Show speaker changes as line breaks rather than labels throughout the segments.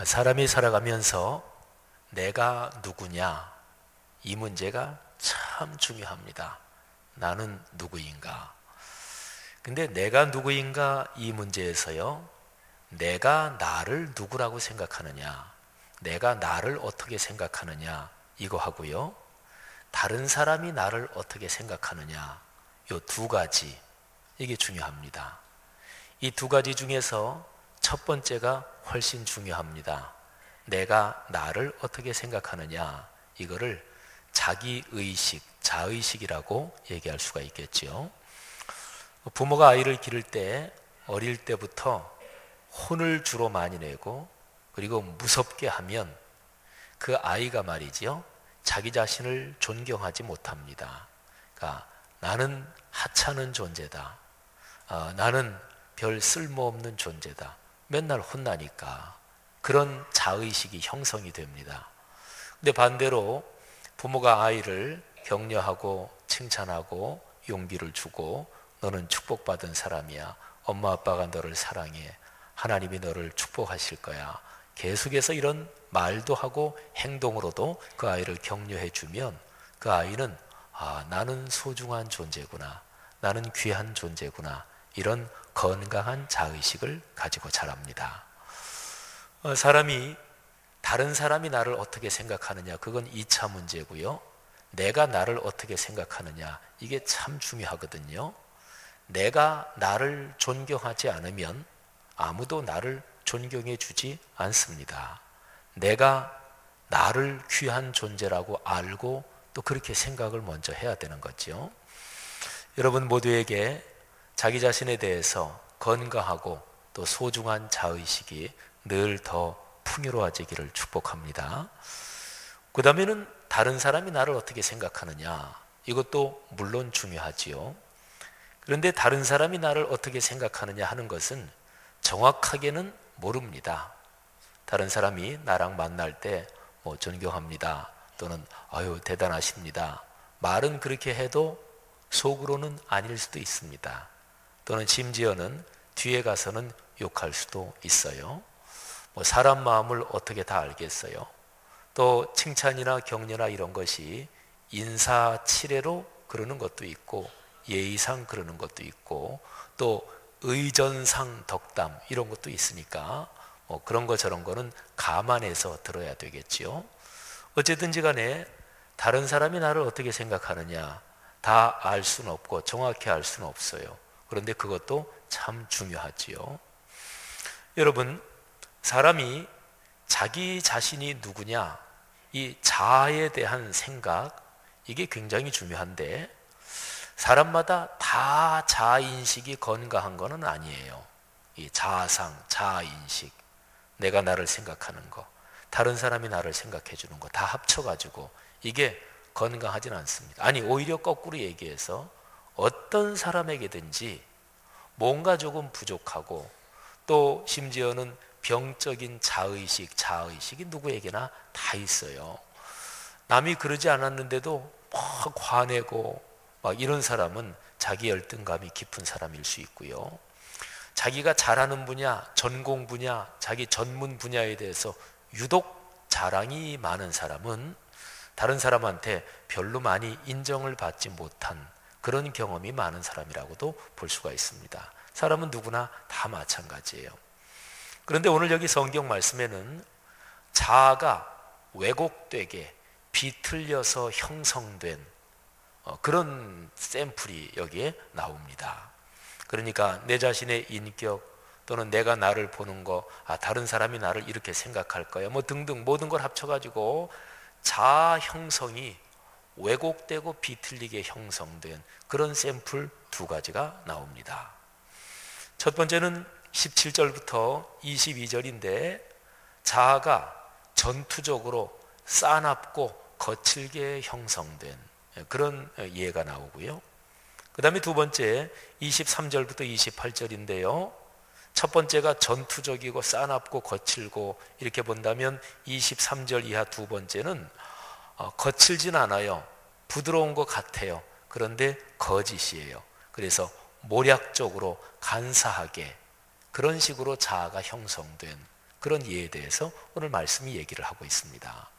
사람이 살아가면서 내가 누구냐, 이 문제가 참 중요합니다. 나는 누구인가? 근데 내가 누구인가 이 문제에서요, 내가 나를 누구라고 생각하느냐, 내가 나를 어떻게 생각하느냐 이거 하고요, 다른 사람이 나를 어떻게 생각하느냐, 이 두 가지, 이게 중요합니다. 이 두 가지 중에서 첫 번째가 훨씬 중요합니다. 내가 나를 어떻게 생각하느냐, 이거를 자기의식, 자의식이라고 얘기할 수가 있겠죠. 부모가 아이를 기를 때 어릴 때부터 혼을 주로 많이 내고 그리고 무섭게 하면 그 아이가 말이지요, 자기 자신을 존경하지 못합니다. 그러니까 나는 하찮은 존재다, 나는 별 쓸모없는 존재다, 맨날 혼나니까 그런 자의식이 형성이 됩니다. 근데 반대로 부모가 아이를 격려하고 칭찬하고 용기를 주고 너는 축복받은 사람이야, 엄마 아빠가 너를 사랑해, 하나님이 너를 축복하실 거야, 계속해서 이런 말도 하고 행동으로도 그 아이를 격려해 주면 그 아이는 나는 소중한 존재구나, 나는 귀한 존재구나, 이런 건강한 자의식을 가지고 자랍니다. 사람이 다른 사람이 나를 어떻게 생각하느냐, 그건 2차 문제고요. 내가 나를 어떻게 생각하느냐, 이게 참 중요하거든요. 내가 나를 존경하지 않으면 아무도 나를 존경해 주지 않습니다. 내가 나를 귀한 존재라고 알고 또 그렇게 생각을 먼저 해야 되는 거죠. 여러분 모두에게 자기 자신에 대해서 건강하고 또 소중한 자의식이 늘 더 풍요로워지기를 축복합니다. 그 다음에는 다른 사람이 나를 어떻게 생각하느냐, 이것도 물론 중요하지요. 그런데 다른 사람이 나를 어떻게 생각하느냐 하는 것은 정확하게는 모릅니다. 다른 사람이 나랑 만날 때 존경합니다, 또는 아유 대단하십니다, 말은 그렇게 해도 속으로는 아닐 수도 있습니다. 또는 심지어는 뒤에 가서는 욕할 수도 있어요. 사람 마음을 어떻게 다 알겠어요. 또 칭찬이나 격려나 이런 것이 인사치레로 그러는 것도 있고 예의상 그러는 것도 있고 또 의전상 덕담 이런 것도 있으니까 그런 거 저런 거는 감안해서 들어야 되겠지요. 어쨌든지 간에 다른 사람이 나를 어떻게 생각하느냐 다 알 수는 없고 정확히 알 수는 없어요. 그런데 그것도 참 중요하지요. 여러분, 사람이 자기 자신이 누구냐, 이 자아에 대한 생각, 이게 굉장히 중요한데 사람마다 다 자아인식이 건강한 것은 아니에요. 이 자아상, 자아인식, 내가 나를 생각하는 거, 다른 사람이 나를 생각해 주는 거 다 합쳐가지고 이게 건강하진 않습니다. 아니 오히려 거꾸로 얘기해서 어떤 사람에게든지 뭔가 조금 부족하고 또 심지어는 병적인 자의식, 자의식이 누구에게나 다 있어요. 남이 그러지 않았는데도 막 화내고 막 이런 사람은 자기 열등감이 깊은 사람일 수 있고요. 자기가 잘하는 분야, 전공 분야, 자기 전문 분야에 대해서 유독 자랑이 많은 사람은 다른 사람한테 별로 많이 인정을 받지 못한 그런 경험이 많은 사람이라고도 볼 수가 있습니다. 사람은 누구나 다 마찬가지예요. 그런데 오늘 여기 성경 말씀에는 자아가 왜곡되게 비틀려서 형성된 그런 샘플이 여기에 나옵니다. 그러니까 내 자신의 인격 또는 내가 나를 보는 거, 다른 사람이 나를 이렇게 생각할 거야, 등등 모든 걸 합쳐가지고 자아 형성이 왜곡되고 비틀리게 형성된 그런 샘플 두 가지가 나옵니다. 첫 번째는 17절부터 22절인데 자아가 전투적으로 싸납고 거칠게 형성된 그런 예가 나오고요. 그 다음에 두 번째 23절부터 28절인데요. 첫 번째가 전투적이고 싸납고 거칠고 이렇게 본다면 23절 이하 두 번째는 거칠진 않아요. 부드러운 것 같아요. 그런데 거짓이에요. 그래서 모략적으로 간사하게 그런 식으로 자아가 형성된 그런 예에 대해서 오늘 말씀이 얘기를 하고 있습니다.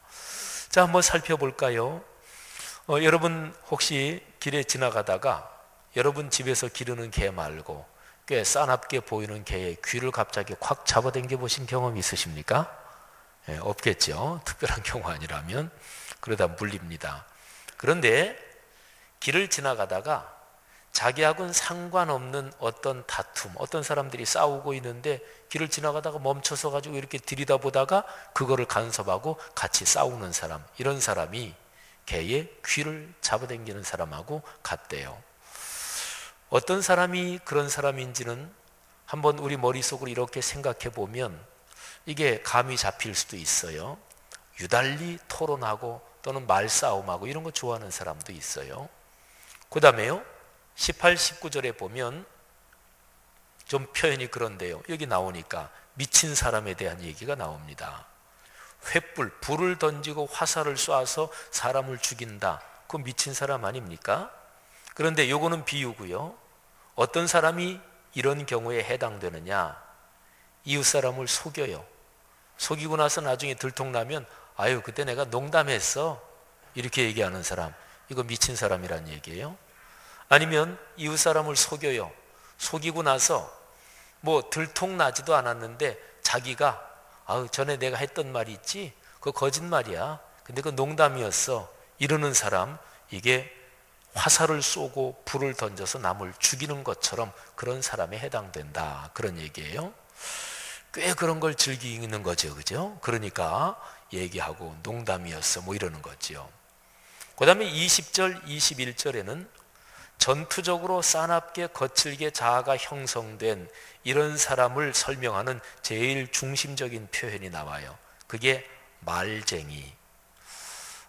자, 한번 살펴볼까요? 여러분 혹시 길에 지나가다가 여러분 집에서 기르는 개 말고 꽤 싸납게 보이는 개의 귀를 갑자기 콱 잡아당겨 보신 경험 있으십니까? 없겠죠. 특별한 경우 아니라면. 그러다 물립니다. 그런데 길을 지나가다가 자기하고는 상관없는 어떤 다툼, 어떤 사람들이 싸우고 있는데 길을 지나가다가 멈춰서 가지고 이렇게 들여다보다가 그거를 간섭하고 같이 싸우는 사람, 이런 사람이 개의 귀를 잡아당기는 사람하고 같대요. 어떤 사람이 그런 사람인지는 한번 우리 머릿속으로 이렇게 생각해 보면 이게 감이 잡힐 수도 있어요. 유달리 토론하고 또는 말싸움하고 이런 거 좋아하는 사람도 있어요. 그 다음에요, 18, 19절에 보면 좀 표현이 그런데요, 여기 나오니까 미친 사람에 대한 얘기가 나옵니다. 횃불, 불을 던지고 화살을 쏴서 사람을 죽인다. 그건 미친 사람 아닙니까? 그런데 요거는 비유고요. 어떤 사람이 이런 경우에 해당되느냐? 이웃 사람을 속여요. 속이고 나서 나중에 들통나면 아유 그때 내가 농담했어, 이렇게 얘기하는 사람, 이거 미친 사람이란 얘기예요. 아니면 이웃 사람을 속여요. 속이고 나서 뭐 들통나지도 않았는데 자기가 아유 전에 내가 했던 말이 있지, 그거 거짓말이야, 근데 그거 농담이었어, 이러는 사람, 이게 화살을 쏘고 불을 던져서 남을 죽이는 것처럼 그런 사람에 해당된다, 그런 얘기예요. 꽤 그런 걸 즐기는 거죠, 그죠? 그러니까 얘기하고 농담이었어 뭐 이러는 거죠. 그 다음에 20절 21절에는 전투적으로 싸납게 거칠게 자아가 형성된 이런 사람을 설명하는 제일 중심적인 표현이 나와요. 그게 말쟁이.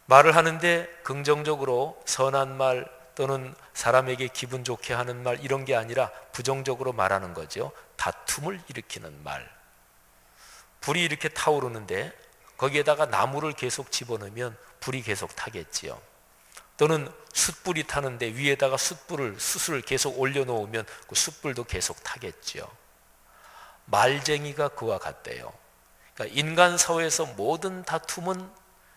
말을 하는데 긍정적으로 선한 말 또는 사람에게 기분 좋게 하는 말, 이런 게 아니라 부정적으로 말하는 거죠. 다툼을 일으키는 말. 불이 이렇게 타오르는데 거기에다가 나무를 계속 집어넣으면 불이 계속 타겠지요. 또는 숯불이 타는데 위에다가 숯을 계속 올려놓으면 그 숯불도 계속 타겠지요. 말쟁이가 그와 같대요. 그러니까 인간 사회에서 모든 다툼은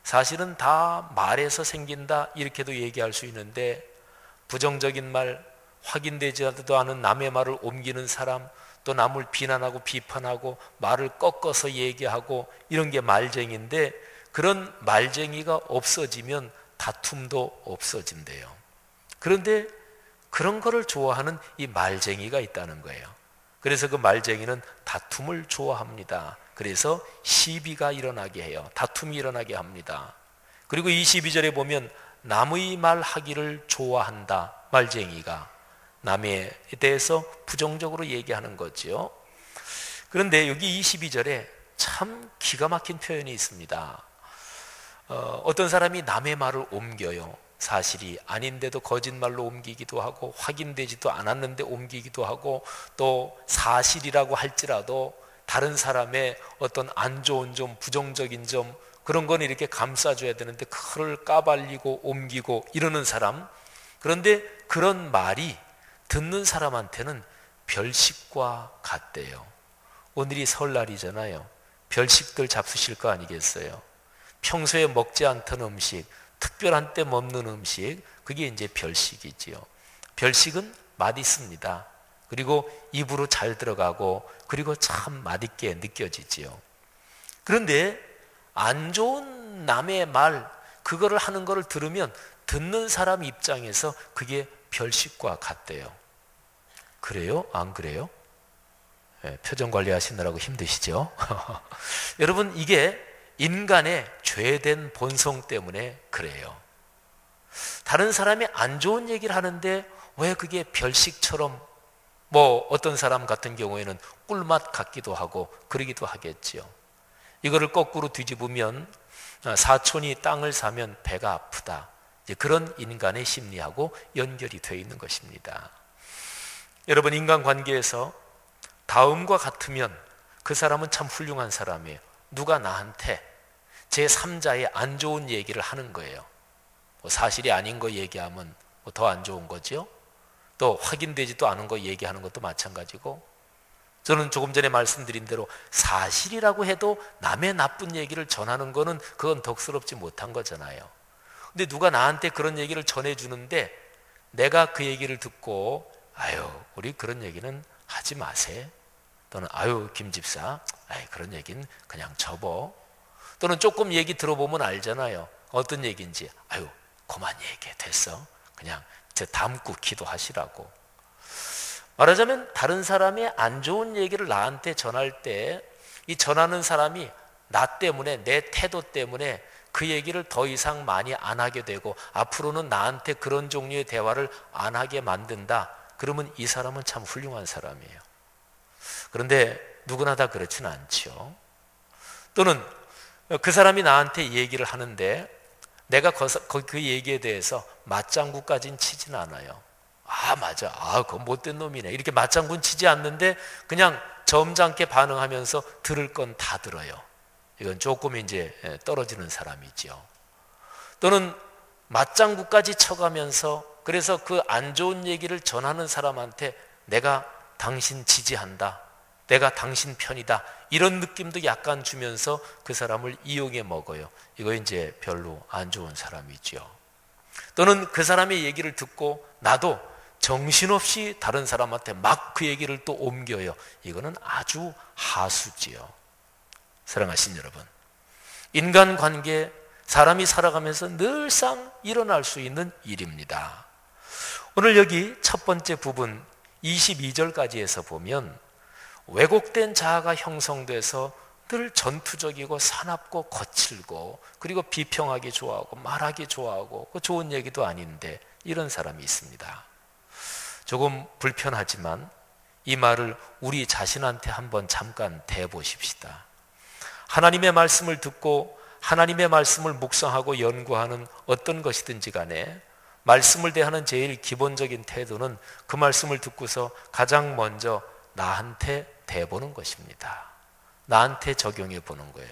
사실은 다 말에서 생긴다, 이렇게도 얘기할 수 있는데, 부정적인 말, 확인되지도 않은 남의 말을 옮기는 사람, 또 남을 비난하고 비판하고 말을 꺾어서 얘기하고 이런 게 말쟁이인데, 그런 말쟁이가 없어지면 다툼도 없어진대요. 그런데 그런 거를 좋아하는 이 말쟁이가 있다는 거예요. 그래서 그 말쟁이는 다툼을 좋아합니다. 그래서 시비가 일어나게 해요. 다툼이 일어나게 합니다. 그리고 22절에 보면 남의 말하기를 좋아한다. 말쟁이가 남에 대해서 부정적으로 얘기하는 거죠. 그런데 여기 22절에 참 기가 막힌 표현이 있습니다. 어떤 사람이 남의 말을 옮겨요. 사실이 아닌데도 거짓말로 옮기기도 하고, 확인되지도 않았는데 옮기기도 하고, 또 사실이라고 할지라도 다른 사람의 어떤 안 좋은 점, 부정적인 점, 그런 건 이렇게 감싸줘야 되는데 그걸 까발리고 옮기고 이러는 사람. 그런데 그런 말이 듣는 사람한테는 별식과 같대요. 오늘이 설날이잖아요. 별식들 잡수실 거 아니겠어요? 평소에 먹지 않던 음식, 특별한 때 먹는 음식, 그게 이제 별식이지요. 별식은 맛있습니다. 그리고 입으로 잘 들어가고, 그리고 참 맛있게 느껴지지요. 그런데 안 좋은 남의 말, 그거를 하는 거를 들으면 듣는 사람 입장에서 그게 별식과 같대요. 그래요? 안 그래요? 네, 표정 관리하시느라고 힘드시죠? 여러분, 이게 인간의 죄된 본성 때문에 그래요. 다른 사람이 안 좋은 얘기를 하는데 왜 그게 별식처럼, 뭐 어떤 사람 같은 경우에는 꿀맛 같기도 하고 그러기도 하겠지요. 이거를 거꾸로 뒤집으면 사촌이 땅을 사면 배가 아프다. 이제 그런 인간의 심리하고 연결이 되어 있는 것입니다. 여러분, 인간관계에서 다음과 같으면 그 사람은 참 훌륭한 사람이에요. 누가 나한테 제3자의 안 좋은 얘기를 하는 거예요. 뭐 사실이 아닌 거 얘기하면 더 안 좋은 거죠. 또 확인되지도 않은 거 얘기하는 것도 마찬가지고, 저는 조금 전에 말씀드린 대로 사실이라고 해도 남의 나쁜 얘기를 전하는 거는 그건 덕스럽지 못한 거잖아요. 근데 누가 나한테 그런 얘기를 전해주는데 내가 그 얘기를 듣고 아유 우리 그런 얘기는 하지 마세요. 또는 아유 김 집사 그런 얘기는 그냥 접어. 또는 조금 얘기 들어보면 알잖아요. 어떤 얘기인지. 아유 그만 얘기해 됐어. 그냥 저 담고 기도하시라고. 말하자면 다른 사람의 안 좋은 얘기를 나한테 전할 때 이 전하는 사람이 나 때문에 내 태도 때문에 그 얘기를 더 이상 많이 안 하게 되고 앞으로는 나한테 그런 종류의 대화를 안 하게 만든다. 그러면 이 사람은 참 훌륭한 사람이에요. 그런데 누구나 다 그렇지는 않죠. 또는 그 사람이 나한테 얘기를 하는데 내가 그 얘기에 대해서 맞장구까지는 치진 않아요. 아 맞아, 그건 못된 놈이네 이렇게 맞장구는 치지 않는데 그냥 점잖게 반응하면서 들을 건 다 들어요. 이건 조금 이제 떨어지는 사람이죠. 또는 맞장구까지 쳐가면서 그래서 그 안 좋은 얘기를 전하는 사람한테 내가 당신 지지한다, 내가 당신 편이다 이런 느낌도 약간 주면서 그 사람을 이용해 먹어요. 이거 이제 별로 안 좋은 사람이죠. 또는 그 사람의 얘기를 듣고 나도 정신없이 다른 사람한테 막 그 얘기를 또 옮겨요. 이거는 아주 하수지요. 사랑하신 여러분, 인간관계 사람이 살아가면서 늘상 일어날 수 있는 일입니다. 오늘 여기 첫 번째 부분 22절까지에서 보면 왜곡된 자아가 형성돼서 늘 전투적이고 사납고 거칠고 그리고 비평하기 좋아하고 말하기 좋아하고 그 좋은 얘기도 아닌데 이런 사람이 있습니다. 조금 불편하지만 이 말을 우리 자신한테 한번 잠깐 대보십시다. 하나님의 말씀을 듣고 하나님의 말씀을 묵상하고 연구하는 어떤 것이든지 간에 말씀을 대하는 제일 기본적인 태도는 그 말씀을 듣고서 가장 먼저 나한테 대보는 것입니다. 나한테 적용해 보는 거예요.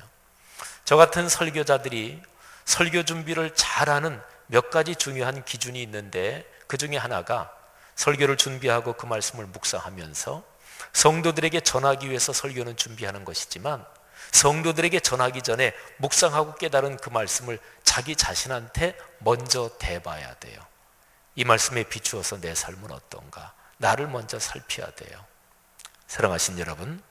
저 같은 설교자들이 설교 준비를 잘하는 몇 가지 중요한 기준이 있는데 그 중에 하나가 설교를 준비하고 그 말씀을 묵상하면서 성도들에게 전하기 위해서 설교는 준비하는 것이지만 성도들에게 전하기 전에 묵상하고 깨달은 그 말씀을 자기 자신한테 먼저 대봐야 돼요. 이 말씀에 비추어서 내 삶은 어떤가? 나를 먼저 살펴야 돼요. 사랑하신 여러분,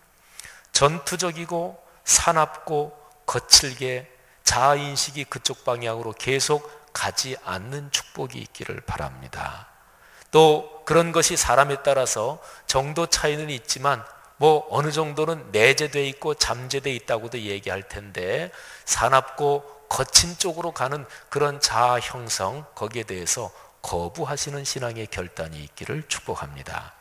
전투적이고 사납고 거칠게 자아인식이 그쪽 방향으로 계속 가지 않는 축복이 있기를 바랍니다. 또 그런 것이 사람에 따라서 정도 차이는 있지만 뭐 어느 정도는 내재되어 있고 잠재되어 있다고도 얘기할 텐데 사납고 거친 쪽으로 가는 그런 자아 형성, 거기에 대해서 거부하시는 신앙의 결단이 있기를 축복합니다.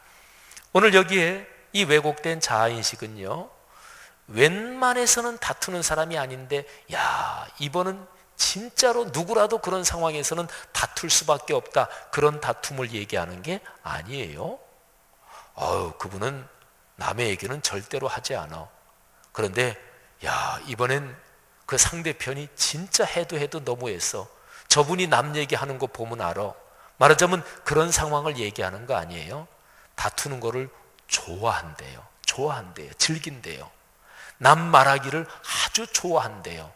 오늘 여기에 이 왜곡된 자아인식은요, 웬만해서는 다투는 사람이 아닌데 야 이번은 진짜로 누구라도 그런 상황에서는 다툴 수밖에 없다, 그런 다툼을 얘기하는 게 아니에요. 그분은 남의 얘기는 절대로 하지 않아. 그런데 야 이번엔 그 상대편이 진짜 해도 너무했어. 저분이 남 얘기하는 거 보면 알아. 말하자면 그런 상황을 얘기하는 거 아니에요. 다투는 거를 좋아한대요. 즐긴대요. 남 말하기를 아주 좋아한대요.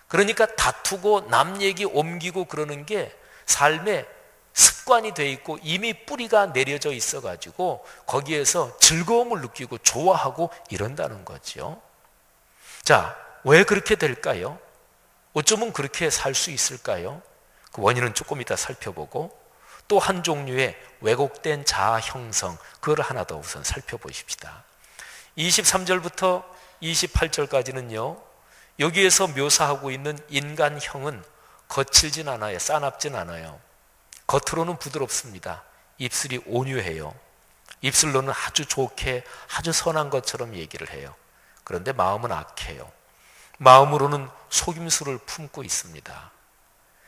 그러니까 다투고 남 얘기 옮기고 그러는 게 삶에 습관이 돼 있고 이미 뿌리가 내려져 있어가지고 거기에서 즐거움을 느끼고 좋아하고 이런다는 거죠. 자, 왜 그렇게 될까요? 어쩌면 그렇게 살 수 있을까요? 그 원인은 조금 이따 살펴보고 또 한 종류의 왜곡된 자아 형성, 그걸 하나 더 우선 살펴보십시다. 23절부터 28절까지는요, 여기에서 묘사하고 있는 인간형은 거칠진 않아요. 싸납진 않아요. 겉으로는 부드럽습니다. 입술이 온유해요. 입술로는 아주 좋게 아주 선한 것처럼 얘기를 해요. 그런데 마음은 악해요. 마음으로는 속임수를 품고 있습니다.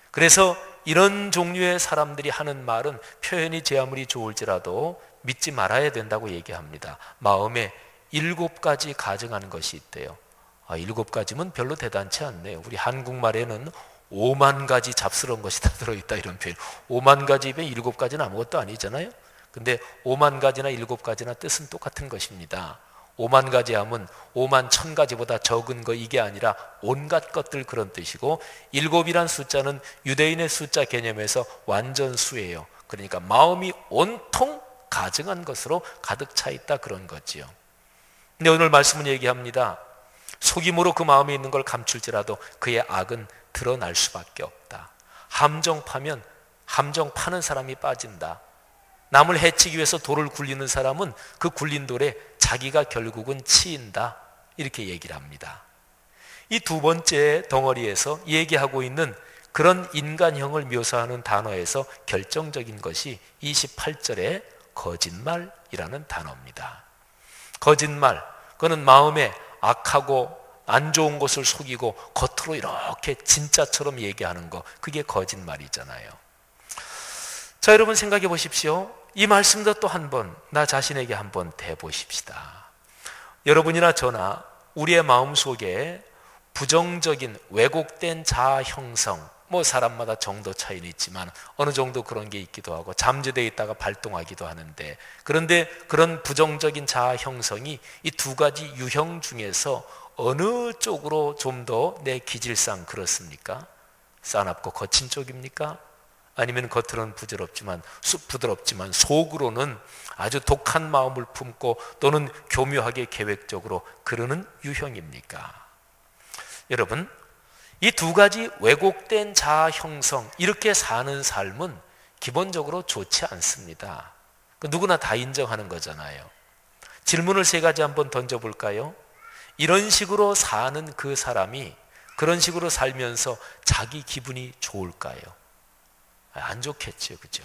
그래서 이런 종류의 사람들이 하는 말은 표현이 제 아무리 좋을지라도 믿지 말아야 된다고 얘기합니다. 마음에 7가지 가증하는 것이 있대요. 7가지면 별로 대단치 않네요. 우리 한국말에는 5만 가지 잡스러운 것이 다 들어있다 이런 표현. 5만 가지면 7가지는 아무것도 아니잖아요. 근데 5만 가지나 7가지나 뜻은 똑같은 것입니다. 오만 가지 하면 5만 1000가지보다 적은 거 이게 아니라 온갖 것들 그런 뜻이고, 7이란 숫자는 유대인의 숫자 개념에서 완전수예요. 그러니까 마음이 온통 가증한 것으로 가득 차 있다 그런 거지요. 근데 오늘 말씀은 얘기합니다. 속임으로 그 마음에 있는 걸 감출지라도 그의 악은 드러날 수밖에 없다. 함정 파는 사람이 빠진다. 남을 해치기 위해서 돌을 굴리는 사람은 그 굴린 돌에 자기가 결국은 치인다. 이렇게 얘기를 합니다. 이 두 번째 덩어리에서 얘기하고 있는 그런 인간형을 묘사하는 단어에서 결정적인 것이 28절의 거짓말이라는 단어입니다. 거짓말, 그거는 마음에 악하고 안 좋은 것을 속이고 겉으로 이렇게 진짜처럼 얘기하는 거, 그게 거짓말이잖아요. 자, 여러분 생각해 보십시오. 이 말씀도 또 한 번 나 자신에게 한번 대보십시다. 여러분이나 저나 우리의 마음속에 부정적인 왜곡된 자아 형성, 뭐 사람마다 정도 차이는 있지만 어느 정도 그런 게 있기도 하고 잠재되어 있다가 발동하기도 하는데, 그런데 그런 부정적인 자아 형성이 이 두 가지 유형 중에서 어느 쪽으로 좀 더 내 기질상 그렇습니까? 싸납고 거친 쪽입니까? 아니면 겉으로는 부드럽지만 속으로는 아주 독한 마음을 품고 또는 교묘하게 계획적으로 그러는 유형입니까? 여러분, 이 두 가지 왜곡된 자아 형성, 이렇게 사는 삶은 기본적으로 좋지 않습니다. 누구나 다 인정하는 거잖아요. 질문을 세 가지 한번 던져볼까요? 이런 식으로 사는 그 사람이 그런 식으로 살면서 자기 기분이 좋을까요? 안 좋겠죠, 그죠?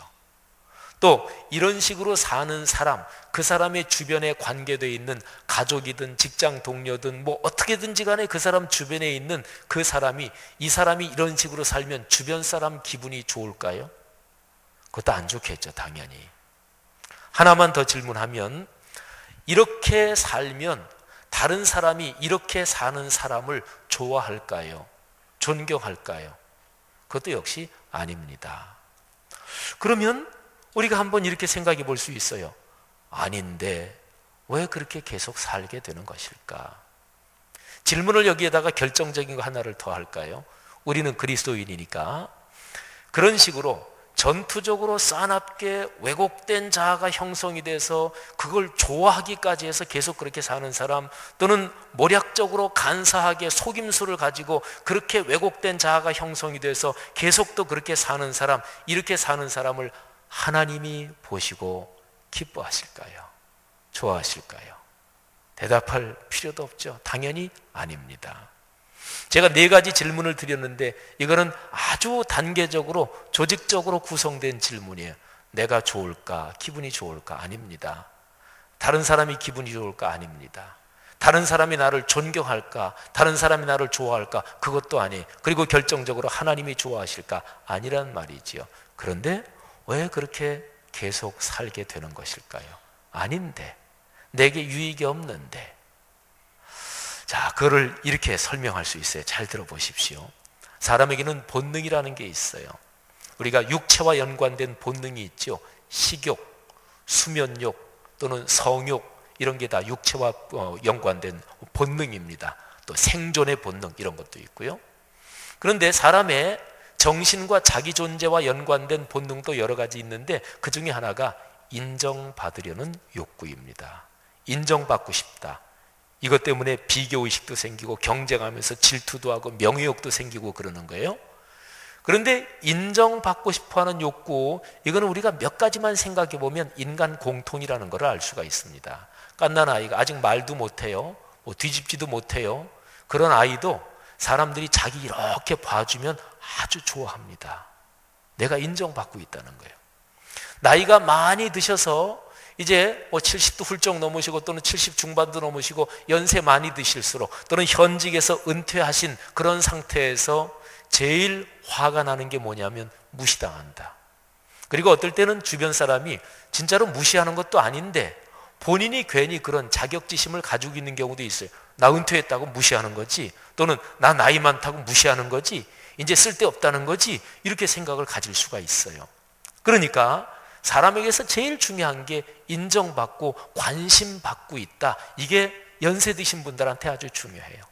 또 이런 식으로 사는 사람, 그 사람의 주변에 관계되어 있는 가족이든 직장 동료든 뭐 어떻게든지 간에 그 사람 주변에 있는 그 사람이, 이 사람이 이런 식으로 살면 주변 사람 기분이 좋을까요? 그것도 안 좋겠죠, 당연히. 하나만 더 질문하면, 이렇게 살면 다른 사람이 이렇게 사는 사람을 좋아할까요? 존경할까요? 그것도 역시 아닙니다. 그러면 우리가 한번 이렇게 생각해 볼 수 있어요. 아닌데 왜 그렇게 계속 살게 되는 것일까? 질문을 여기에다가 결정적인 거 하나를 더 할까요? 우리는 그리스도인이니까 그런 식으로 전투적으로 싸납게 왜곡된 자아가 형성이 돼서 그걸 좋아하기까지 해서 계속 그렇게 사는 사람, 또는 모략적으로 간사하게 속임수를 가지고 그렇게 왜곡된 자아가 형성이 돼서 계속 또 그렇게 사는 사람, 이렇게 사는 사람을 하나님이 보시고 기뻐하실까요? 좋아하실까요? 대답할 필요도 없죠. 당연히 아닙니다. 제가 4가지 질문을 드렸는데 이거는 아주 단계적으로 조직적으로 구성된 질문이에요. 내가 좋을까? 기분이 좋을까? 아닙니다. 다른 사람이 기분이 좋을까? 아닙니다. 다른 사람이 나를 존경할까? 다른 사람이 나를 좋아할까? 그것도 아니에요. 그리고 결정적으로 하나님이 좋아하실까? 아니란 말이지요. 그런데 왜 그렇게 계속 살게 되는 것일까요? 아닌데, 내게 유익이 없는데. 자, 그거를 이렇게 설명할 수 있어요. 잘 들어보십시오. 사람에게는 본능이라는 게 있어요. 우리가 육체와 연관된 본능이 있죠. 식욕, 수면욕 또는 성욕, 이런 게 다 육체와 연관된 본능입니다. 또 생존의 본능, 이런 것도 있고요. 그런데 사람의 정신과 자기 존재와 연관된 본능도 여러 가지 있는데 그 중에 하나가 인정받으려는 욕구입니다. 인정받고 싶다. 이것 때문에 비교의식도 생기고 경쟁하면서 질투도 하고 명예욕도 생기고 그러는 거예요. 그런데 인정받고 싶어하는 욕구, 이거는 우리가 몇 가지만 생각해 보면 인간 공통이라는 걸 알 수가 있습니다. 갓난 아이가 아직 말도 못해요. 뭐 뒤집지도 못해요. 그런 아이도 사람들이 자기 이렇게 봐주면 아주 좋아합니다. 내가 인정받고 있다는 거예요. 나이가 많이 드셔서 이제 70도 훌쩍 넘으시고 또는 70 중반도 넘으시고 연세 많이 드실수록, 또는 현직에서 은퇴하신 그런 상태에서 제일 화가 나는 게 뭐냐면 무시당한다. 그리고 어떨 때는 주변 사람이 진짜로 무시하는 것도 아닌데 본인이 괜히 그런 자격지심을 가지고 있는 경우도 있어요. 나 은퇴했다고 무시하는 거지, 또는 나 나이 많다고 무시하는 거지, 이제 쓸데없다는 거지, 이렇게 생각을 가질 수가 있어요. 그러니까 사람에게서 제일 중요한 게 인정받고 관심받고 있다. 이게 연세 드신 분들한테 아주 중요해요.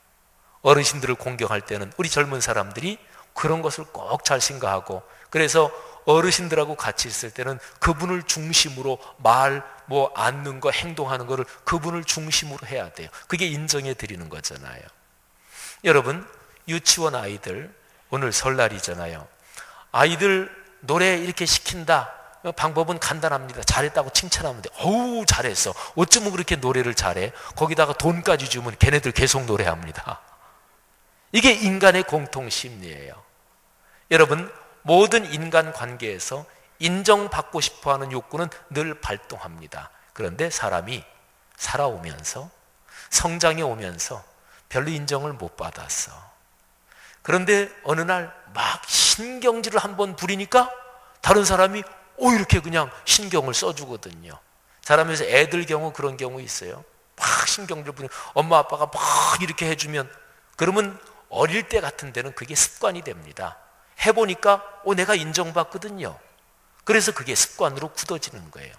어르신들을 공경할 때는 우리 젊은 사람들이 그런 것을 꼭 잘 생각하고, 그래서 어르신들하고 같이 있을 때는 그분을 중심으로 앉는 거, 행동하는 거를 그분을 중심으로 해야 돼요. 그게 인정해 드리는 거잖아요. 여러분, 유치원 아이들, 오늘 설날이잖아요. 아이들 노래 이렇게 시킨다. 방법은 간단합니다. 잘했다고 칭찬하면 돼. 어우, 잘했어. 어쩌면 그렇게 노래를 잘해? 거기다가 돈까지 주면 걔네들 계속 노래합니다. 이게 인간의 공통 심리예요. 여러분, 모든 인간 관계에서 인정받고 싶어하는 욕구는 늘 발동합니다. 그런데 사람이 살아오면서, 성장해 오면서 별로 인정을 못 받았어. 그런데 어느 날 막 신경질을 한번 부리니까 다른 사람이 이렇게 그냥 신경을 써주거든요. 사람에서 애들 경우 그런 경우 있어요. 막 신경질 부리면 엄마 아빠가 막 이렇게 해주면, 그러면 어릴 때 같은 데는 그게 습관이 됩니다. 해보니까 내가 인정받거든요. 그래서 그게 습관으로 굳어지는 거예요.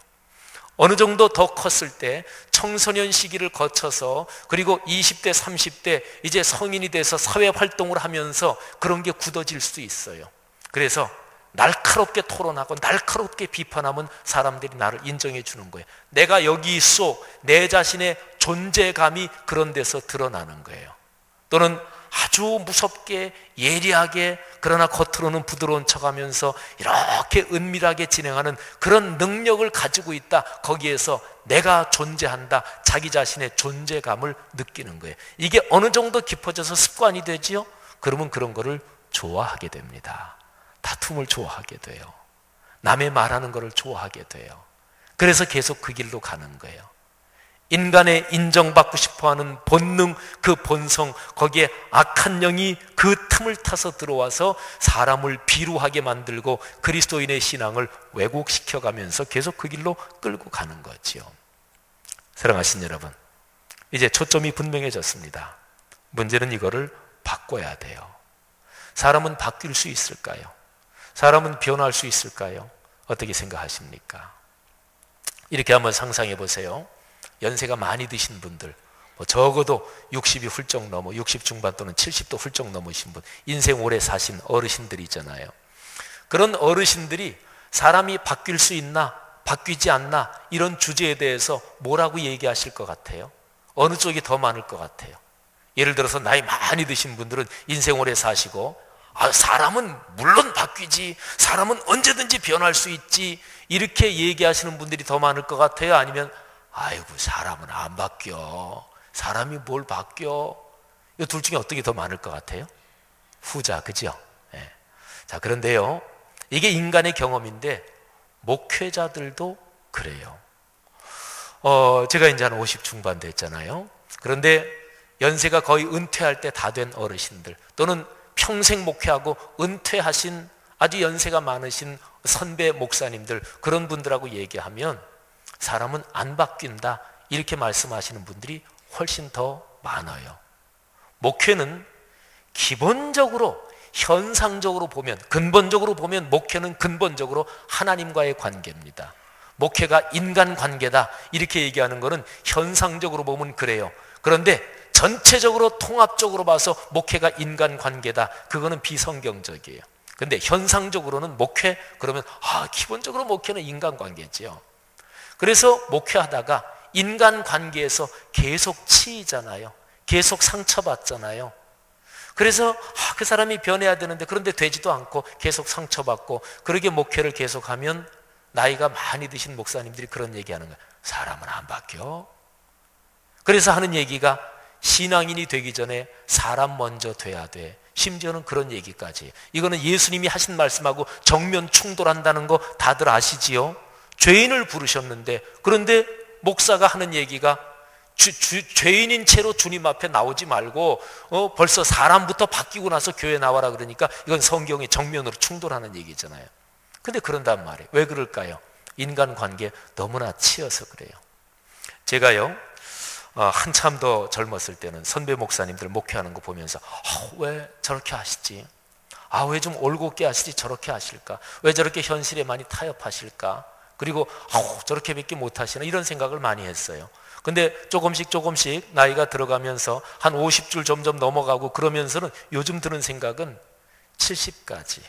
어느 정도 더 컸을 때 청소년 시기를 거쳐서, 그리고 20대 30대 이제 성인이 돼서 사회활동을 하면서 그런 게 굳어질 수 있어요. 그래서 날카롭게 토론하고 날카롭게 비판하면 사람들이 나를 인정해 주는 거예요. 내가 여기 있어. 내 자신의 존재감이 그런 데서 드러나는 거예요. 또는 아주 무섭게 예리하게, 그러나 겉으로는 부드러운 척하면서 이렇게 은밀하게 진행하는 그런 능력을 가지고 있다. 거기에서 내가 존재한다. 자기 자신의 존재감을 느끼는 거예요. 이게 어느 정도 깊어져서 습관이 되지요? 그러면 그런 거를 좋아하게 됩니다. 다툼을 좋아하게 돼요. 남의 말하는 거를 좋아하게 돼요. 그래서 계속 그 길로 가는 거예요. 인간의 인정받고 싶어하는 본능, 그 본성, 거기에 악한 영이 그 틈을 타서 들어와서 사람을 비루하게 만들고 그리스도인의 신앙을 왜곡시켜가면서 계속 그 길로 끌고 가는 거지요. 사랑하신 여러분, 이제 초점이 분명해졌습니다. 문제는 이거를 바꿔야 돼요. 사람은 바뀔 수 있을까요? 사람은 변할 수 있을까요? 어떻게 생각하십니까? 이렇게 한번 상상해 보세요. 연세가 많이 드신 분들, 적어도 60이 훌쩍 넘어, 60 중반 또는 70도 훌쩍 넘으신 분, 인생 오래 사신 어르신들이 있잖아요. 그런 어르신들이 사람이 바뀔 수 있나, 바뀌지 않나, 이런 주제에 대해서 뭐라고 얘기하실 것 같아요? 어느 쪽이 더 많을 것 같아요? 예를 들어서 나이 많이 드신 분들은 인생 오래 사시고, 사람은 물론 바뀌지, 사람은 언제든지 변할 수 있지, 이렇게 얘기하시는 분들이 더 많을 것 같아요? 아니면 아이고, 사람은 안 바뀌어. 사람이 뭘 바뀌어? 이 둘 중에 어떤 게 더 많을 것 같아요? 후자, 그죠? 네. 자, 그런데요, 이게 인간의 경험인데 목회자들도 그래요. 제가 이제 한 50 중반 됐잖아요. 그런데 연세가 거의 은퇴할 때 다 된 어르신들, 또는 평생 목회하고 은퇴하신 아주 연세가 많으신 선배 목사님들, 그런 분들하고 얘기하면 사람은 안 바뀐다, 이렇게 말씀하시는 분들이 훨씬 더 많아요. 목회는 기본적으로, 현상적으로 보면, 근본적으로 보면 목회는 근본적으로 하나님과의 관계입니다. 목회가 인간관계다, 이렇게 얘기하는 것은 현상적으로 보면 그래요. 그런데 전체적으로 통합적으로 봐서 목회가 인간관계다, 그거는 비성경적이에요. 그런데 현상적으로는 목회, 그러면 기본적으로 목회는 인간관계지요. 그래서 목회하다가 인간관계에서 계속 치이잖아요. 계속 상처받잖아요. 그래서 그 사람이 변해야 되는데, 그런데 되지도 않고 계속 상처받고, 그러게 목회를 계속하면 나이가 많이 드신 목사님들이 그런 얘기하는 거예요. 사람은 안 바뀌어. 그래서 하는 얘기가 신앙인이 되기 전에 사람 먼저 돼야 돼. 심지어는 그런 얘기까지. 이거는 예수님이 하신 말씀하고 정면 충돌한다는 거 다들 아시지요? 죄인을 부르셨는데, 그런데 목사가 하는 얘기가 죄인인 채로 주님 앞에 나오지 말고 벌써 사람부터 바뀌고 나서 교회 나와라, 그러니까 이건 성경의 정면으로 충돌하는 얘기잖아요. 근데 그런단 말이에요. 왜 그럴까요? 인간관계 너무나 치여서 그래요. 제가요, 한참 더 젊었을 때는 선배 목사님들 목회하는 거 보면서 왜 저렇게 하시지? 왜 좀 올곧게 하시지 저렇게 하실까? 왜 저렇게 현실에 많이 타협하실까? 그리고 저렇게밖에 못하시나, 이런 생각을 많이 했어요. 근데 조금씩 나이가 들어가면서 한 50줄 점점 넘어가고 그러면서는 요즘 드는 생각은 70까지,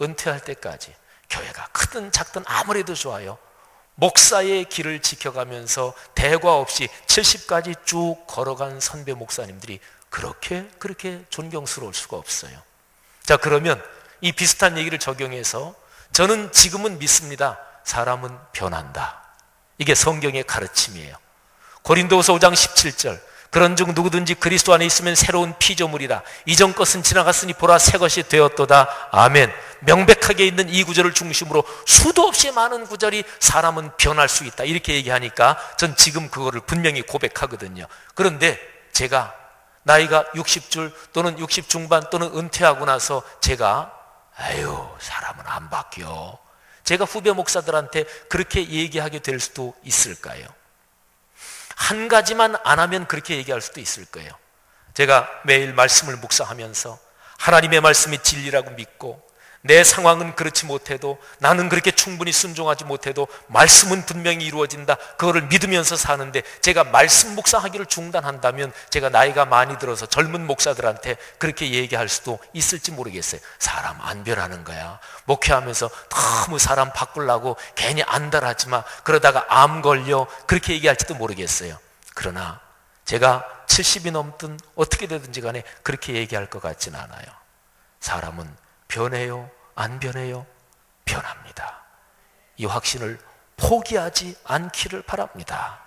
은퇴할 때까지 교회가 크든 작든 아무래도 좋아요. 목사의 길을 지켜가면서 대과 없이 70까지 쭉 걸어간 선배 목사님들이 그렇게 존경스러울 수가 없어요. 자, 그러면 이 비슷한 얘기를 적용해서 저는 지금은 믿습니다. 사람은 변한다. 이게 성경의 가르침이에요. 고린도후서 5장 17절, 그런즉 누구든지 그리스도 안에 있으면 새로운 피조물이라. 이전 것은 지나갔으니 보라 새 것이 되었도다. 아멘. 명백하게 있는 이 구절을 중심으로 수도 없이 많은 구절이 사람은 변할 수 있다, 이렇게 얘기하니까 전 지금 그거를 분명히 고백하거든요. 그런데 제가 나이가 60줄 또는 60 중반 또는 은퇴하고 나서 제가 사람은 안 바뀌어, 제가 후배 목사들한테 그렇게 얘기하게 될 수도 있을까요? 한 가지만 안 하면 그렇게 얘기할 수도 있을 거예요. 제가 매일 말씀을 묵상하면서 하나님의 말씀이 진리라고 믿고 내 상황은 그렇지 못해도, 나는 그렇게 충분히 순종하지 못해도 말씀은 분명히 이루어진다, 그거를 믿으면서 사는데 제가 말씀 묵상하기를 중단한다면 제가 나이가 많이 들어서 젊은 목사들한테 그렇게 얘기할 수도 있을지 모르겠어요. 사람 안 변하는 거야. 목회하면서 너무 사람 바꾸려고 괜히 안달하지 마, 그러다가 암 걸려, 그렇게 얘기할지도 모르겠어요. 그러나 제가 70이 넘든 어떻게 되든지 간에 그렇게 얘기할 것 같지는 않아요. 사람은 변해요? 안 변해요? 변합니다. 이 확신을 포기하지 않기를 바랍니다.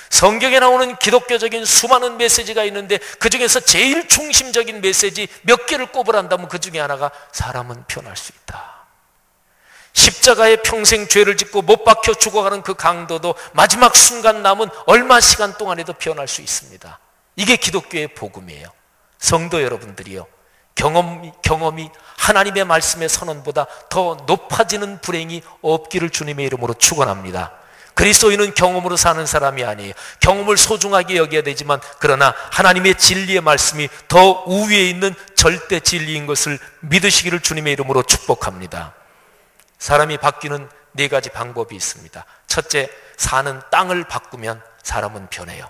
성경에 나오는 기독교적인 수많은 메시지가 있는데 그 중에서 제일 중심적인 메시지 몇 개를 꼽으란다면 그 중에 하나가 사람은 변할 수 있다. 십자가에 평생 죄를 짓고 못 박혀 죽어가는 그 강도도 마지막 순간 남은 얼마 시간 동안에도 변할 수 있습니다. 이게 기독교의 복음이에요. 성도 여러분들이요, 경험이 하나님의 말씀의 선언보다 더 높아지는 불행이 없기를 주님의 이름으로 축원합니다. 그리스도인은 경험으로 사는 사람이 아니에요. 경험을 소중하게 여겨야 되지만, 그러나 하나님의 진리의 말씀이 더 우위에 있는 절대 진리인 것을 믿으시기를 주님의 이름으로 축복합니다. 사람이 바뀌는 네 가지 방법이 있습니다. 첫째, 사는 땅을 바꾸면 사람은 변해요.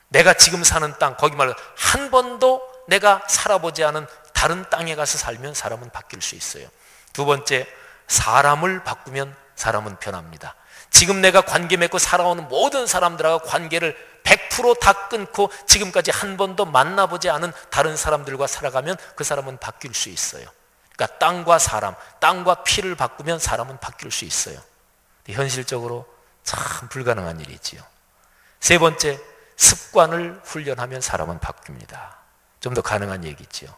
내가 지금 사는 땅, 거기 말로 한 번도 내가 살아보지 않은 다른 땅에 가서 살면 사람은 바뀔 수 있어요. 두 번째, 사람을 바꾸면 사람은 변합니다. 지금 내가 관계 맺고 살아오는 모든 사람들하고 관계를 100% 다 끊고 지금까지 한 번도 만나보지 않은 다른 사람들과 살아가면 그 사람은 바뀔 수 있어요. 그러니까 땅과 사람, 땅과 피를 바꾸면 사람은 바뀔 수 있어요. 현실적으로 참 불가능한 일이지요. 세 번째, 습관을 훈련하면 사람은 바뀝니다. 좀 더 가능한 얘기지요.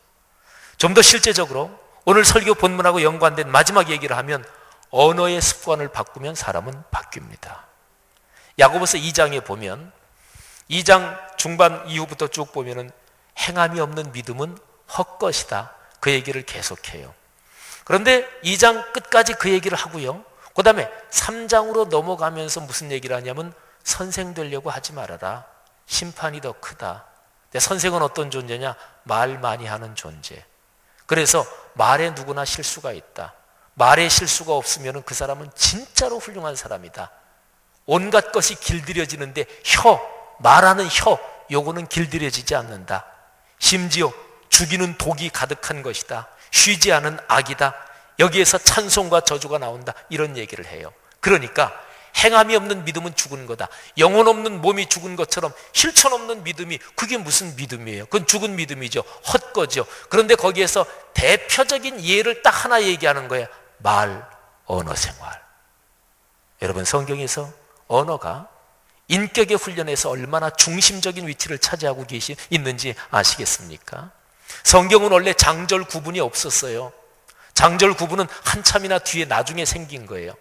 좀 더 실제적으로 오늘 설교 본문하고 연관된 마지막 얘기를 하면 언어의 습관을 바꾸면 사람은 바뀝니다. 야고보서 2장에 보면 2장 중반 이후부터 쭉 보면은 행함이 없는 믿음은 헛것이다, 그 얘기를 계속해요. 그런데 2장 끝까지 그 얘기를 하고요, 그 다음에 3장으로 넘어가면서 무슨 얘기를 하냐면 선생 되려고 하지 말아라, 심판이 더 크다. 선생은 어떤 존재냐? 말 많이 하는 존재. 그래서 말에 누구나 실수가 있다. 말에 실수가 없으면 그 사람은 진짜로 훌륭한 사람이다. 온갖 것이 길들여지는데 말하는 요거는 길들여지지 않는다. 심지어 죽이는 독이 가득한 것이다. 쉬지 않은 악이다. 여기에서 찬송과 저주가 나온다. 이런 얘기를 해요. 그러니까 행함이 없는 믿음은 죽은 거다. 영혼 없는 몸이 죽은 것처럼 실천 없는 믿음이, 그게 무슨 믿음이에요? 그건 죽은 믿음이죠. 헛거죠. 그런데 거기에서 대표적인 예를 딱 하나 얘기하는 거예요. 말, 언어 생활. 여러분, 성경에서 언어가 인격의 훈련에서 얼마나 중심적인 위치를 차지하고 있는지 아시겠습니까? 성경은 원래 장절 구분이 없었어요. 장절 구분은 한참이나 뒤에 나중에 생긴 거예요.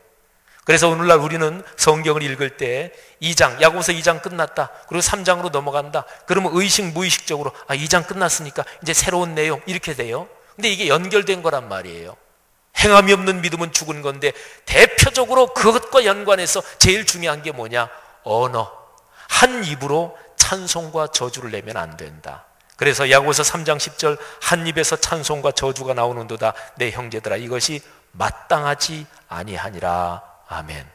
그래서 오늘날 우리는 성경을 읽을 때 2장, 야고보서 2장 끝났다, 그리고 3장으로 넘어간다, 그러면 의식 무의식적으로 2장 끝났으니까 이제 새로운 내용, 이렇게 돼요. 근데 이게 연결된 거란 말이에요. 행함이 없는 믿음은 죽은 건데 대표적으로 그것과 연관해서 제일 중요한 게 뭐냐? 언어. 한 입으로 찬송과 저주를 내면 안 된다. 그래서 야고보서 3장 10절, 한 입에서 찬송과 저주가 나오는도다 내 형제들아, 이것이 마땅하지 아니하니라. 아멘.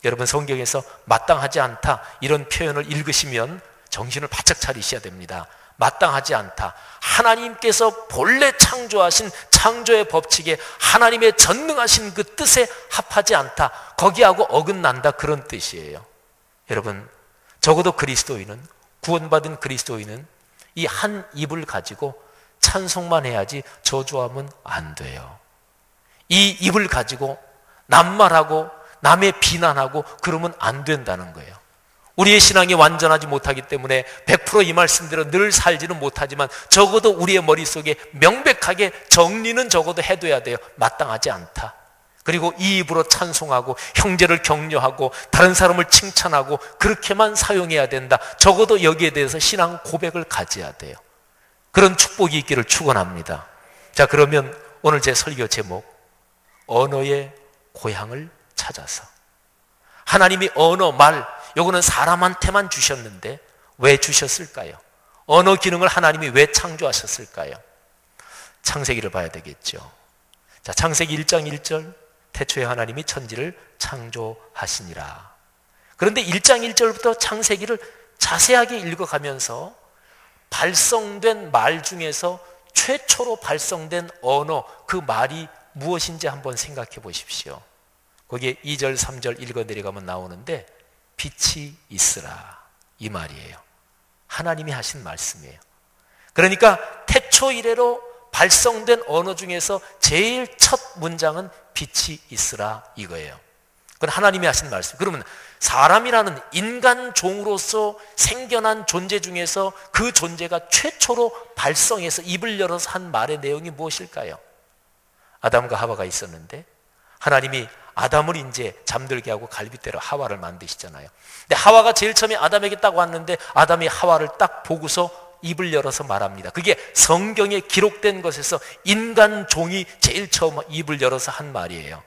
여러분, 성경에서 마땅하지 않다 이런 표현을 읽으시면 정신을 바짝 차리셔야 됩니다. 마땅하지 않다. 하나님께서 본래 창조하신 창조의 법칙에 하나님의 전능하신 그 뜻에 합하지 않다. 거기하고 어긋난다. 그런 뜻이에요. 여러분, 적어도 그리스도인은, 구원받은 그리스도인은 이 한 입을 가지고 찬송만 해야지 저주하면 안 돼요. 이 입을 가지고 남말하고 남의 비난하고 그러면 안 된다는 거예요. 우리의 신앙이 완전하지 못하기 때문에 100% 이 말씀대로 늘 살지는 못하지만 적어도 우리의 머릿속에 명백하게 정리는 적어도 해둬야 돼요. 마땅하지 않다. 그리고 이 입으로 찬송하고 형제를 격려하고 다른 사람을 칭찬하고 그렇게만 사용해야 된다. 적어도 여기에 대해서 신앙 고백을 가져야 돼요. 그런 축복이 있기를 축원합니다. 자, 그러면 오늘 제 설교 제목, 언어의 고향을 찾아서. 하나님이 언어, 말, 요거는 사람한테만 주셨는데 왜 주셨을까요? 언어 기능을 하나님이 왜 창조하셨을까요? 창세기를 봐야 되겠죠. 자, 창세기 1장 1절, 태초에 하나님이 천지를 창조하시니라. 그런데 1장 1절부터 창세기를 자세하게 읽어가면서 발성된 말 중에서 최초로 발성된 언어, 그 말이 무엇인지 한번 생각해 보십시오. 거기에 2절, 3절 읽어 내려가면 나오는데 빛이 있으라, 이 말이에요. 하나님이 하신 말씀이에요. 그러니까 태초 이래로 발성된 언어 중에서 제일 첫 문장은 빛이 있으라 이거예요. 그건 하나님이 하신 말씀. 그러면 사람이라는 인간 종으로서 생겨난 존재 중에서 그 존재가 최초로 발성해서 입을 열어서 한 말의 내용이 무엇일까요? 아담과 하와가 있었는데 하나님이 아담을 이제 잠들게 하고 갈빗대로 하와를 만드시잖아요. 근데 하와가 제일 처음에 아담에게 딱 왔는데 아담이 하와를 딱 보고서 입을 열어서 말합니다. 그게 성경에 기록된 것에서 인간 종이 제일 처음 입을 열어서 한 말이에요.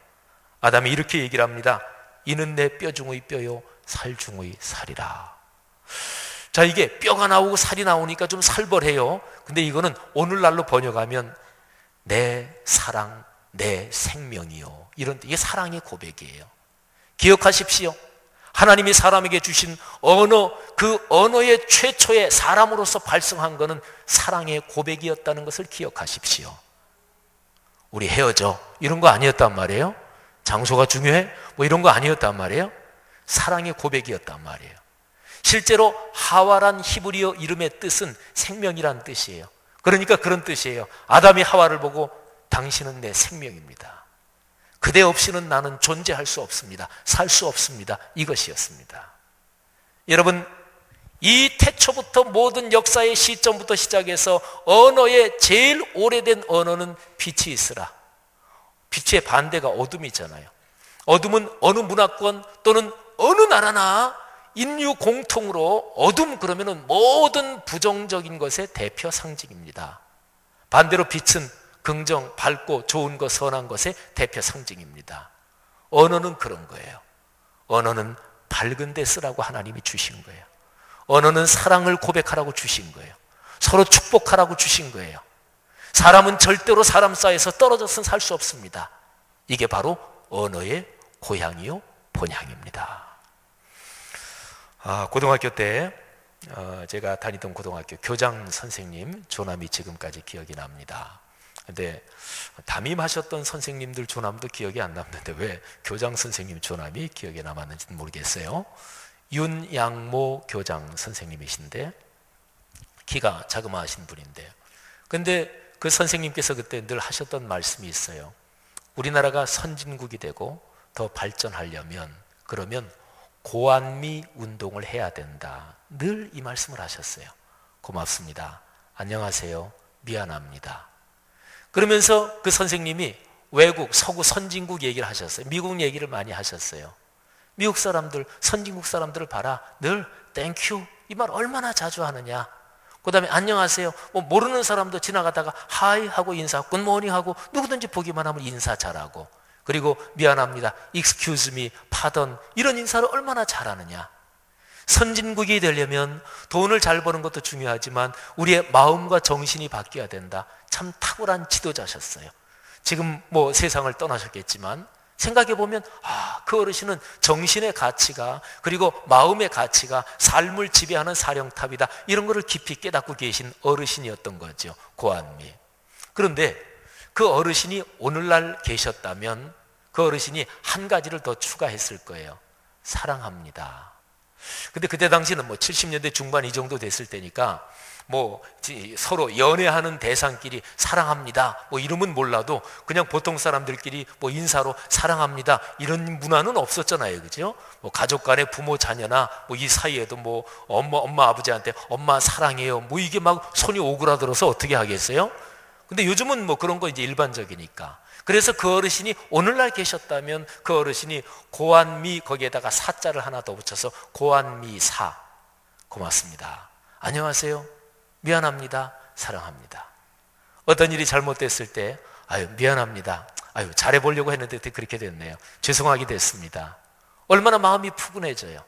아담이 이렇게 얘기를 합니다. 이는 내 뼈 중의 뼈요 살 중의 살이라. 자, 이게 뼈가 나오고 살이 나오니까 좀 살벌해요. 근데 이거는 오늘날로 번역하면 내 사랑, 내 생명이요, 이런, 이게 사랑의 고백이에요. 기억하십시오. 하나님이 사람에게 주신 언어, 그 언어의 최초의 사람으로서 발성한 것은 사랑의 고백이었다는 것을 기억하십시오. 우리 헤어져, 이런 거 아니었단 말이에요. 장소가 중요해? 뭐 이런 거 아니었단 말이에요. 사랑의 고백이었단 말이에요. 실제로 하와란 히브리어 이름의 뜻은 생명이란 뜻이에요. 그러니까 그런 뜻이에요. 아담이 하와를 보고 당신은 내 생명입니다. 그대 없이는 나는 존재할 수 없습니다. 살 수 없습니다. 이것이었습니다. 여러분, 이 태초부터 모든 역사의 시점부터 시작해서 언어의 제일 오래된 언어는 빛이 있으라. 빛의 반대가 어둠이잖아요. 어둠은 어느 문화권 또는 어느 나라나 인류 공통으로 어둠 그러면은 모든 부정적인 것의 대표 상징입니다. 반대로 빛은 긍정, 밝고 좋은 것, 선한 것의 대표 상징입니다. 언어는 그런 거예요. 언어는 밝은 데 쓰라고 하나님이 주신 거예요. 언어는 사랑을 고백하라고 주신 거예요. 서로 축복하라고 주신 거예요. 사람은 절대로 사람 사이에서 떨어져서는 살 수 없습니다. 이게 바로 언어의 고향이요 본향입니다. 고등학교 때 제가 다니던 고등학교 교장 선생님 조남이 지금까지 기억이 납니다. 근데 담임하셨던 선생님들 조남도 기억이 안 남는데 왜 교장 선생님 조남이 기억에 남았는지는 모르겠어요. 윤양모 교장 선생님이신데 키가 자그마하신 분인데, 근데 그 선생님께서 그때 늘 하셨던 말씀이 있어요. 우리나라가 선진국이 되고 더 발전하려면 그러면 고안미 운동을 해야 된다. 늘 이 말씀을 하셨어요. 고맙습니다. 안녕하세요. 미안합니다. 그러면서 그 선생님이 외국, 서구 선진국 얘기를 하셨어요. 미국 얘기를 많이 하셨어요. 미국 사람들, 선진국 사람들을 봐라. 늘 땡큐 이 말 얼마나 자주 하느냐. 그 다음에 안녕하세요. 뭐 모르는 사람도 지나가다가 하이 하고 인사, 굿모닝 하고 누구든지 보기만 하면 인사 잘하고, 그리고 미안합니다, excuse me, pardon 이런 인사를 얼마나 잘하느냐. 선진국이 되려면 돈을 잘 버는 것도 중요하지만 우리의 마음과 정신이 바뀌어야 된다. 참 탁월한 지도자셨어요. 지금 뭐 세상을 떠나셨겠지만 생각해 보면 그 어르신은 정신의 가치가, 그리고 마음의 가치가 삶을 지배하는 사령탑이다, 이런 것을 깊이 깨닫고 계신 어르신이었던 거죠. 고한미. 그런데 그 어르신이 오늘날 계셨다면 그 어르신이 한 가지를 더 추가했을 거예요. 사랑합니다. 근데 그때 당시는 70년대 중반 이 정도 됐을 때니까 서로 연애하는 대상끼리 사랑합니다 이름은 몰라도 그냥 보통 사람들끼리 인사로 사랑합니다 이런 문화는 없었잖아요. 그죠? 가족 간에 부모 자녀나 이 사이에도 엄마 아버지한테 엄마 사랑해요 이게 막 손이 오그라들어서 어떻게 하겠어요? 근데 요즘은 그런 거 이제 일반적이니까. 그래서 그 어르신이 오늘날 계셨다면 그 어르신이 고한미, 거기에다가 사자를 하나 더 붙여서 고한미사, 고맙습니다, 안녕하세요, 미안합니다, 사랑합니다. 어떤 일이 잘못됐을 때 미안합니다, 잘해보려고 했는데 그렇게 됐네요, 죄송하게 됐습니다. 얼마나 마음이 푸근해져요.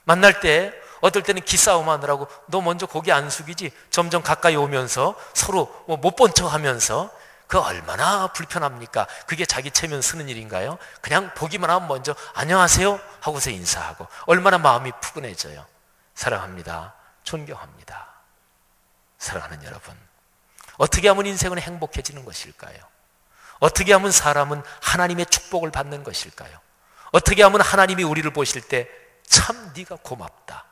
만날 때 어떨 때는 기싸움 하느라고 너 먼저 고개 안 숙이지, 점점 가까이 오면서 서로 못 본 척 하면서, 그 얼마나 불편합니까? 그게 자기 체면 쓰는 일인가요? 그냥 보기만 하면 먼저 안녕하세요 하고서 인사하고, 얼마나 마음이 푸근해져요. 사랑합니다, 존경합니다. 사랑하는 여러분, 어떻게 하면 인생은 행복해지는 것일까요? 어떻게 하면 사람은 하나님의 축복을 받는 것일까요? 어떻게 하면 하나님이 우리를 보실 때 참 네가 고맙다,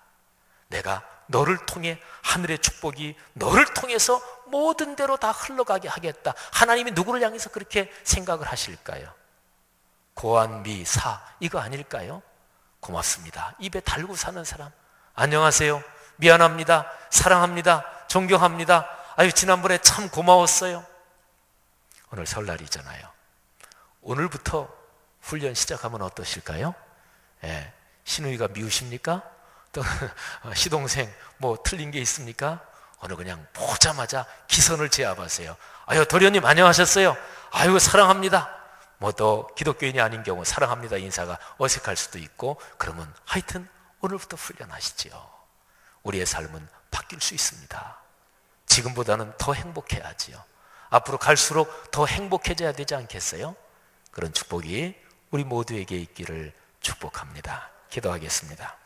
내가 너를 통해 하늘의 축복이 너를 통해서 모든 대로 다 흘러가게 하겠다, 하나님이 누구를 향해서 그렇게 생각을 하실까요? 고한미사, 이거 아닐까요? 고맙습니다, 입에 달고 사는 사람, 안녕하세요, 미안합니다, 사랑합니다, 존경합니다, 지난번에 참 고마웠어요. 오늘 설날이잖아요. 오늘부터 훈련 시작하면 어떠실까요? 신우이가 미우십니까? 또 시동생 틀린 게 있습니까? 오늘 그냥 보자마자 기선을 제압하세요. 도련님 안녕하셨어요? 사랑합니다. 또 기독교인이 아닌 경우 사랑합니다 인사가 어색할 수도 있고, 그러면 하여튼 오늘부터 훈련하시지요. 우리의 삶은 바뀔 수 있습니다. 지금보다는 더 행복해야지요. 앞으로 갈수록 더 행복해져야 되지 않겠어요? 그런 축복이 우리 모두에게 있기를 축복합니다. 기도하겠습니다.